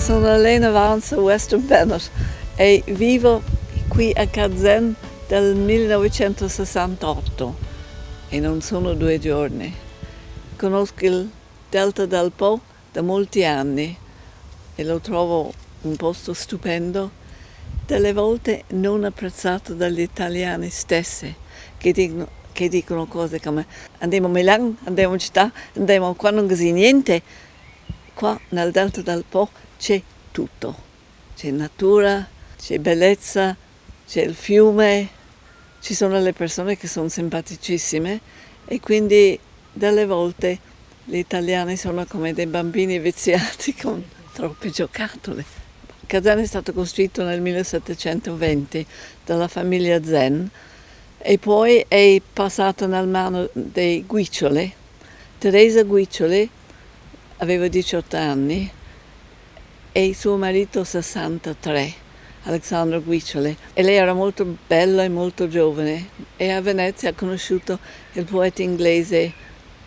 Sono Elaine Avanzo Westropp Bennett e vivo qui a Ca Zen dal 1968 e non sono 2 giorni. Conosco il delta del Po da molti anni e lo trovo un posto stupendo, delle volte non apprezzato dagli italiani stessi, che dicono cose come andiamo a Milano, andiamo in città, andiamo qua, non così niente. Qua nel delta del Po c'è tutto, c'è natura, c'è bellezza, c'è il fiume, ci sono le persone che sono simpaticissime e quindi delle volte gli italiani sono come dei bambini viziati con troppe giocattoli. Ca Zen è stato costruito nel 1720 dalla famiglia Zen e poi è passato nella mano dei Guiccioli. Teresa Guiccioli aveva 18 anni e suo marito 63, Alessandro Guiccioli. E lei era molto bella e molto giovane e a Venezia ha conosciuto il poeta inglese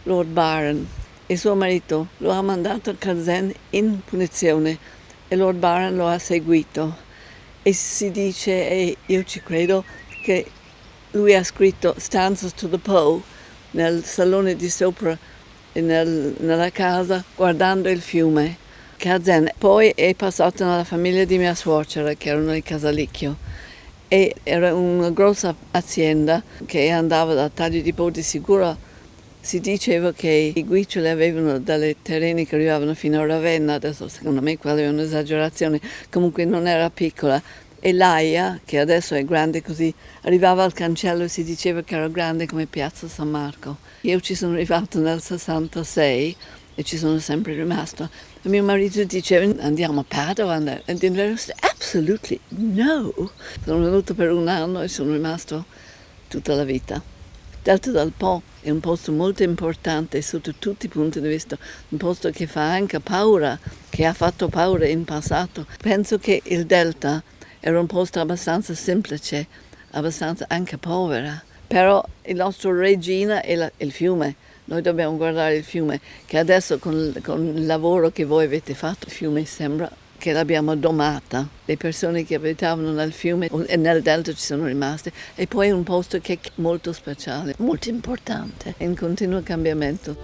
Lord Byron e suo marito lo ha mandato a Ca Zen in punizione e Lord Byron lo ha seguito. E si dice, e io ci credo, che lui ha scritto Stanzas to the Po nel salone di sopra nella casa guardando il fiume. Ca Zen poi è passato nella famiglia di mia suocera che erano i Casalicchio e era una grossa azienda che andava da taglio di po' di sicuro. Si diceva che i Guiccioli avevano delle terreni che arrivavano fino a Ravenna, adesso secondo me quella è un'esagerazione, comunque non era piccola. E l'Aia, che adesso è grande così, arrivava al cancello e si diceva che era grande come Piazza San Marco. Io ci sono arrivato nel 66 e ci sono sempre rimasto. E mio marito diceva andiamo a Padova, e dicevo absolutely no. Sono venuto per 1 anno e sono rimasto tutta la vita. Delta del Po è un posto molto importante sotto tutti i punti di vista, un posto che fa anche paura, che ha fatto paura in passato. Penso che il Delta era un posto abbastanza semplice, abbastanza anche povera, però il nostro regina è il fiume. Noi dobbiamo guardare il fiume, che adesso con il lavoro che voi avete fatto, il fiume sembra che l'abbiamo domata. Le persone che abitavano nel fiume e nel delta ci sono rimaste. E poi è un posto che è molto speciale, molto importante, in continuo cambiamento.